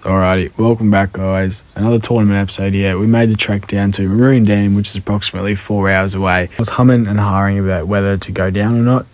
Alrighty, welcome back guys. Another tournament episode here. We made the trek down to Maroon Dam, which is approximately 4 hours away. I was humming and hawing about whether to go down or not,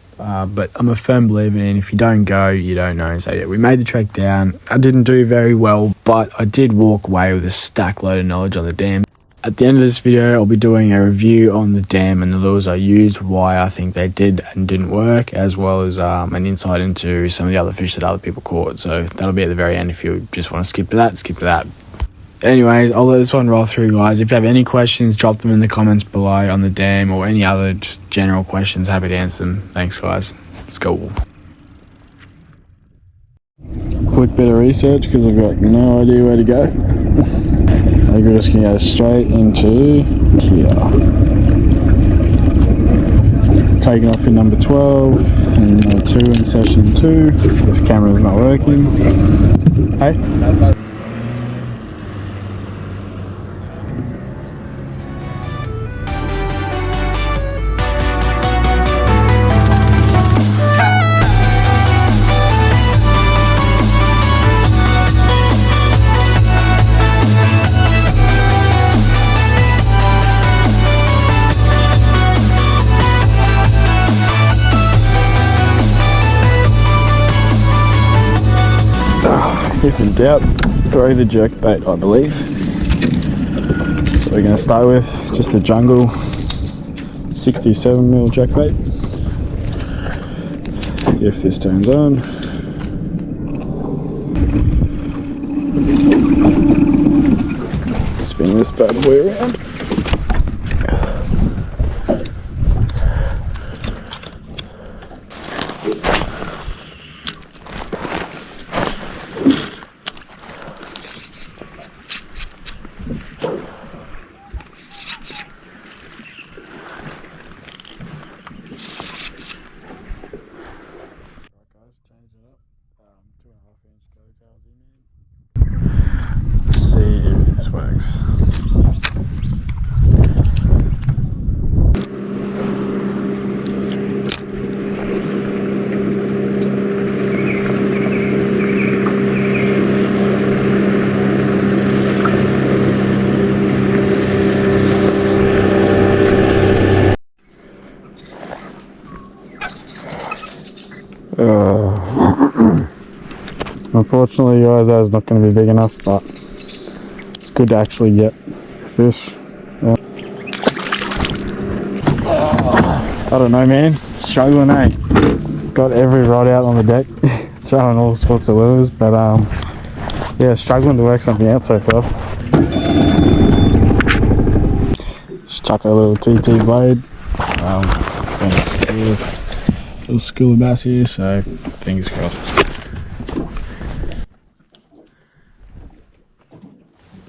but I'm a firm believer in if you don't go, you don't know. So yeah, we made the trek down. I didn't do very well, but I did walk away with a stack load of knowledge on the dam. At the end of this video, I'll be doing a review on the dam and the lures I used, why I think they did and didn't work, as well as an insight into some of the other fish that other people caught. So that'll be at the very end. If you just want to skip to that, skip to that. Anyways, I'll let this one roll through, guys. If you have any questions, drop them in the comments below on the dam or any other just general questions. Happy to answer them. Thanks, guys. Let's go. Quick bit of research because I've got no idea where to go. I think we're just going to go straight into here. Taking off in number 12 and number 2 in session 2. This camera is not working. Hey? If in doubt, throw the jerk bait, I believe. So we're going to start with just the jungle 67mm jerk bait. If this turns on. Spin this bad boy around. Let's see if this works. Unfortunately, guys, that is not going to be big enough, but it's good to actually get fish. Yeah. I don't know, man. Struggling, eh? Got every rod out on the deck, throwing all sorts of lures, but yeah, struggling to work something out so far. Just chuck a little TT blade. Little school of bass here, so fingers crossed.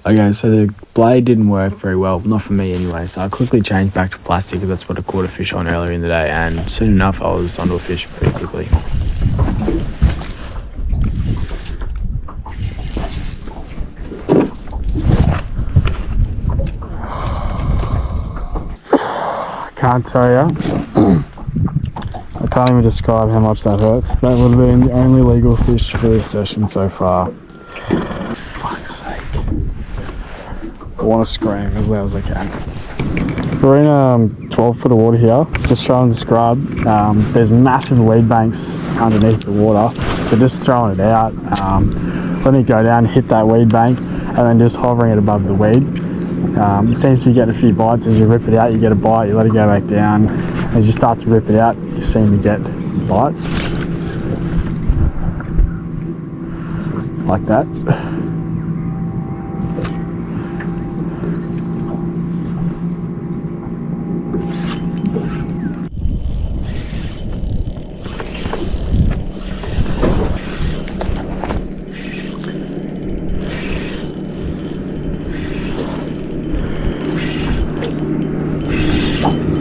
Okay, so the blade didn't work very well, not for me anyway, so I quickly changed back to plastic because that's what I caught a fish on earlier in the day, and soon enough I was onto a fish pretty quickly. Can't tell you. I can't even describe how much that hurts. That would have been the only legal fish for this session so far. For fuck's sake. I want to scream as loud as I can. We're in 12 foot of water here, just throwing the scrub. There's massive weed banks underneath the water, so just throwing it out, letting it go down, hit that weed bank, and then just hovering it above the weed. It seems to be getting a few bites. As you rip it out, you get a bite, you let it go back down. As you start to rip it out, you seem to get bites. Like that.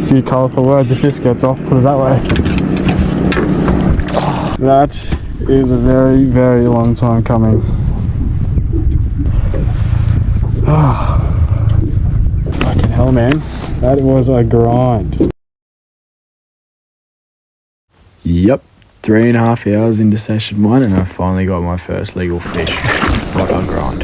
Few colourful words if this gets off, put it that way. That is a very, very long time coming. Fucking hell, man. That was a grind. Yep, 3.5 hours into session 1 and I finally got my first legal fish. What on grind.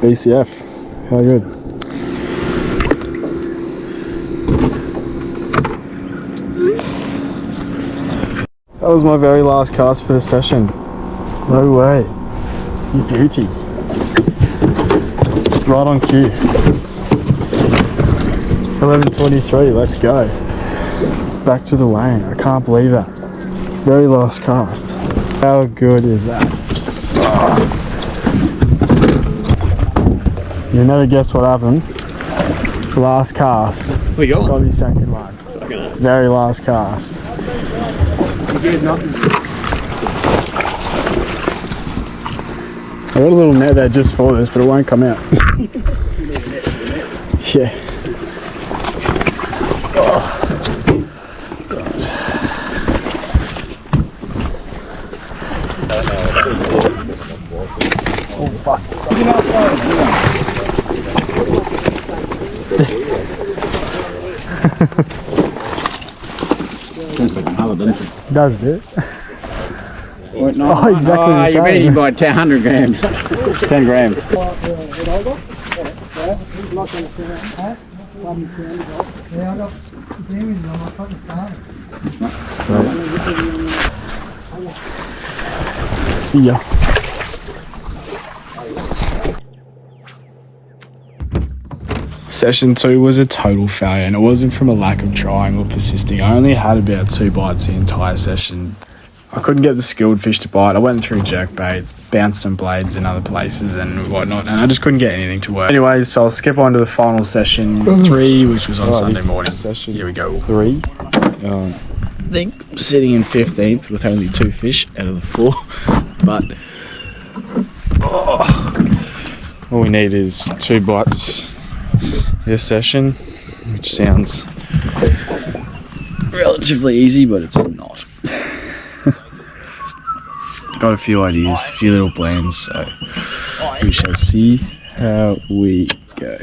BCF, how good. That was my very last cast for the session. No way. You beauty. Right on cue. 11:23, let's go. Back to the lane. I can't believe that. Very last cast. How good is that? You never guess what happened. Last cast. We got Got me second one. Very last cast. I got a little net there just for this, but it won't come out. Yeah. Oh fuck. It does a bit. What, no, Oh, exactly the you're same. eating by 100 grams. 10 grams. See ya. Session 2 was a total failure, and it wasn't from a lack of trying or persisting. I only had about 2 bites the entire session. I couldn't get the skilled fish to bite. I went through jerk baits, bounced some blades in other places and whatnot, and I just couldn't get anything to work. Anyways, so I'll skip on to the final session 3, which was on Sunday morning. Here we go. 3. I think sitting in 15th with only 2 fish out of the 4, but all we need is 2 bites this session, which sounds relatively easy, but it's not. Got a few ideas, a few little plans, so we shall see how we go.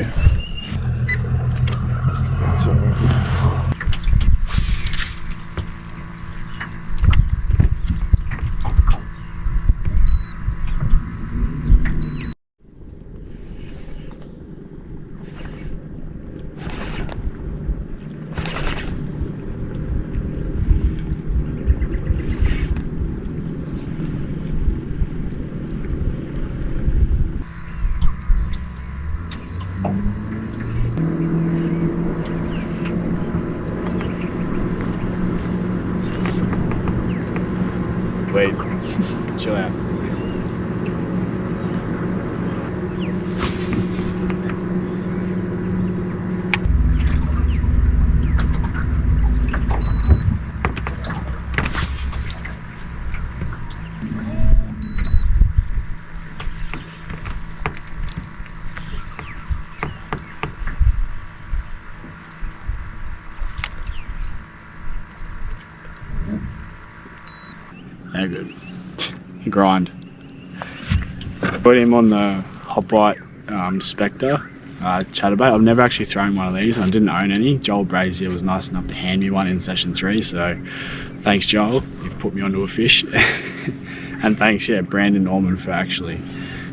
Wait, chill out. How good. Grind. Put him on the hot bite Spectre chatterbait. I've never actually thrown one of these and I didn't own any. Joel Brazier was nice enough to hand me one in session 3, so thanks Joel, you've put me onto a fish. And thanks, yeah, Brandon Norman for actually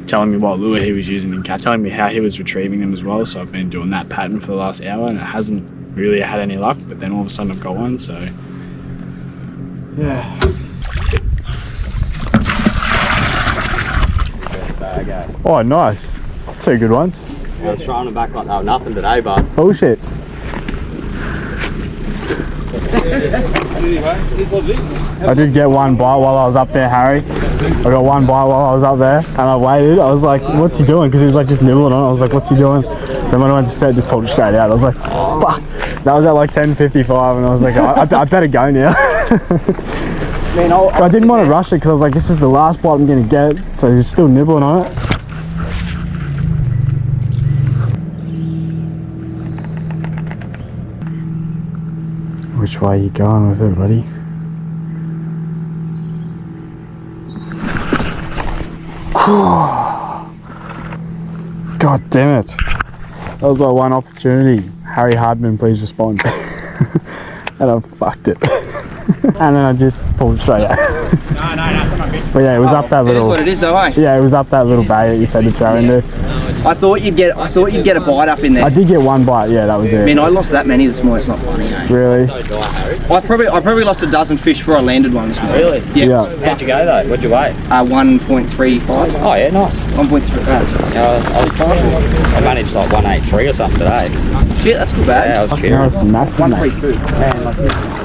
telling me what lure he was using and telling me how he was retrieving them as well. So I've been doing that pattern for the last hour and it hasn't really had any luck, but then all of a sudden I've got one, so yeah. Oh, nice. That's 2 good ones. I was trying them back like they were nothing today, bud. Bullshit. I did get one bite while I was up there, Harry. I got one bite while I was up there and I waited. I was like, what's he doing? Because he was like just nibbling on it. I was like, what's he doing? Then when I went to set, just pulled it straight out. I was like, fuck. That was at like 10:55 and I was like, I better go now. I didn't want to rush it because I was like, this is the last bite I'm going to get. So he's still nibbling on it. Which way are you going with it, buddy? God damn it. That was my one opportunity. Harry Hardman, please respond. And I fucked it. And then I just pulled straight out. No, that's not my bitch. But yeah, it was up that little. It is what it is, though, eh? Yeah, it was up that little bay that you said to throw into. I thought you'd get a bite up in there. I did get one bite. Yeah, that was it. I mean, I lost that many this morning. It's not funny, eh? Really? I probably lost a dozen fish before I landed one this morning. Really? Yeah. How'd you go though? What'd you weigh? 1.35. Oh yeah, nice. 1.3. I managed like 183 or something today. Shit, that's good bad. Yeah, I was Fucking cheering. hell, it's massive, mate. 132.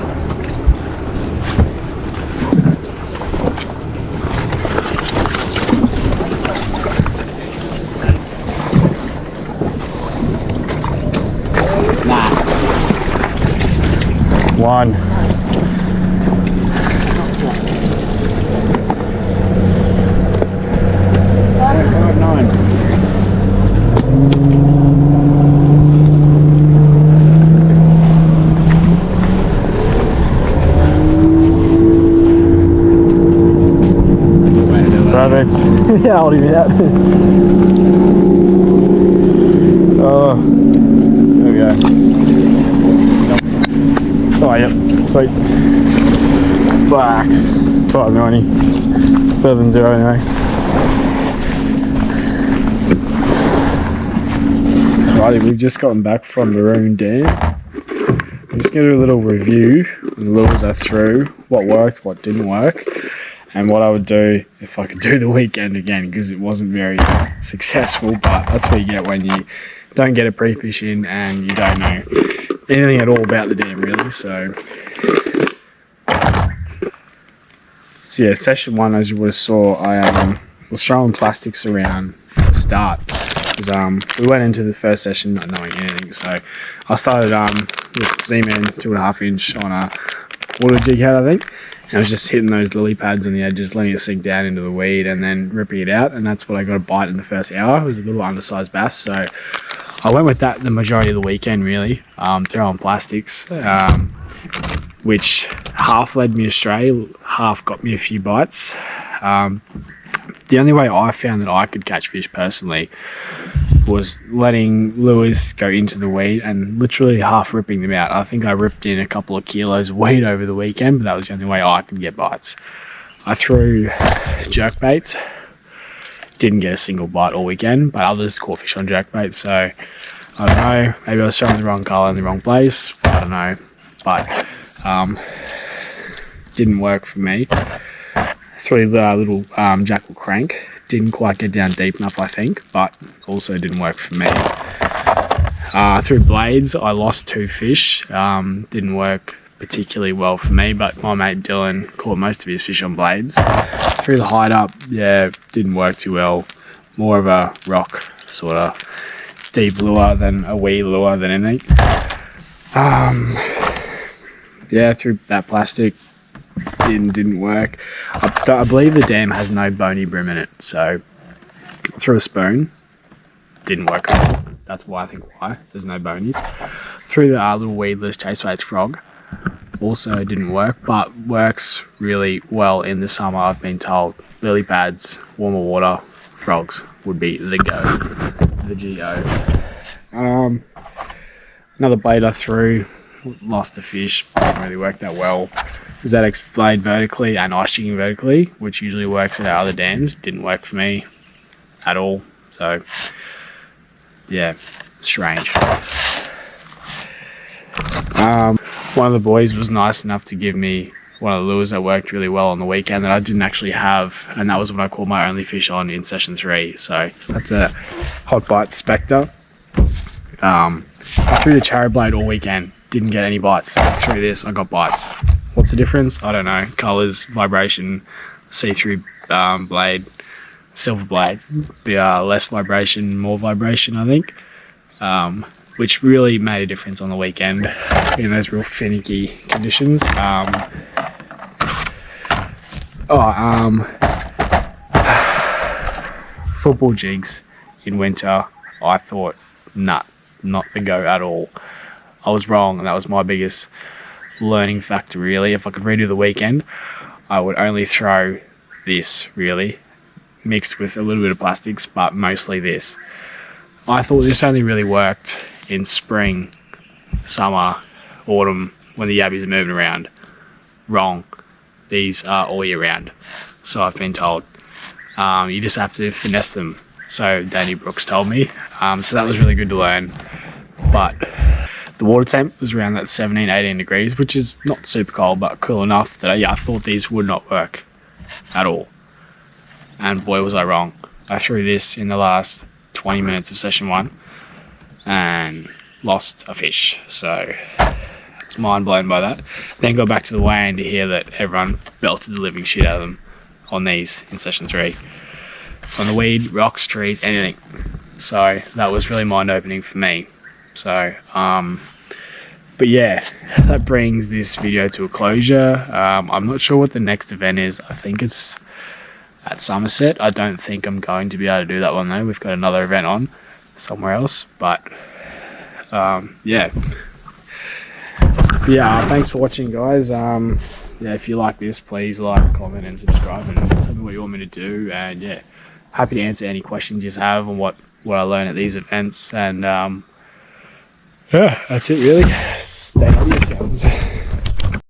One. Perfect. Yeah, I'll leave it out. Oh, there we go. Oh, yep, sweet. Black. 590. Better than zero anyway. Righty, we've just gotten back from Maroon Dam. I'm just going to do a little review on the lures I threw, what worked, what didn't work, and what I would do if I could do the weekend again, because it wasn't very successful, but that's what you get when you don't get a pre-fish in and you don't know anything at all about the dam, really. So yeah, session one, as you would have saw, I was throwing plastics around at the start, because we went into the first session not knowing anything. So I started with Z-Man 2.5 inch on a water jig head, I think, and I was just hitting those lily pads on the edges, letting it sink down into the weed and then ripping it out, and that's what I got a bite in the first hour. It was a little undersized bass, so I went with that the majority of the weekend, really, throwing plastics, which half led me astray, half got me a few bites. The only way I found that I could catch fish personally was letting lures go into the weed and literally half ripping them out. I think I ripped in a couple of kilos of weed over the weekend, but that was the only way I could get bites. I threw jerkbaits, didn't get a single bite all weekend, but others caught fish on jerkbait, so I don't know, maybe I was throwing the wrong colour in the wrong place, I don't know, but didn't work for me. Threw the little jackal crank, didn't quite get down deep enough, I think, but also didn't work for me. Through blades, I lost 2 fish, didn't work particularly well for me, but my mate Dylan caught most of his fish on blades. Through the hide up, yeah, didn't work too well, more of a rock sort of deep lure than a wee lure than anything. Yeah, through that plastic, didn't work. I believe the dam has no bony brim in it, so through a spoon, didn't work at all. That's why I think why there's no bonies. Through the little weedless chasebaits frog, also didn't work, but works really well in the summer. I've been told lily pads, warmer water, frogs would be the go, the GO. Another bait I threw, lost a fish, didn't really work that well. ZX blade vertically and ice jigging vertically, which usually works at our other dams, didn't work for me at all. So yeah, strange. One of the boys was nice enough to give me one of the lures that worked really well on the weekend that I didn't actually have, and that was what I caught my only fish on in session 3. So that's a hot bite Spectre. I threw the cherry blade all weekend, didn't get any bites. Through this, I got bites. What's the difference? I don't know. Colors, vibration, see-through blade, silver blade. Less vibration, more vibration, I think. Which really made a difference on the weekend in those real finicky conditions. Football jigs in winter, I thought, not the go at all. I was wrong, and that was my biggest learning factor, really. If I could redo the weekend, I would only throw this, really, mixed with a little bit of plastics, but mostly this. I thought this only really worked in spring summer, autumn, when the yabbies are moving around. Wrong. These are all year round. So I've been told. You just have to finesse them. So Danny Brooks told me. So that was really good to learn. But the water temp was around that 17, 18 degrees, which is not super cold, but cool enough that I thought these would not work at all. And boy, was I wrong. I threw this in the last 20 minutes of session 1 and lost a fish. So I was mind blown by that. Then got back to the weigh-in to hear that everyone belted the living shit out of them on these in session 3. On the weed, rocks, trees, anything. So that was really mind-opening for me. So, but yeah, that brings this video to a closure. I'm not sure what the next event is. I think it's at Somerset. I don't think I'm going to be able to do that one though. We've got another event on somewhere else. But yeah. Thanks for watching, guys. Yeah, if you like this, please like, comment and subscribe and tell me what you want me to do. And yeah, happy to answer any questions you have on what I learn at these events. And yeah, that's it really. Stay on yourselves.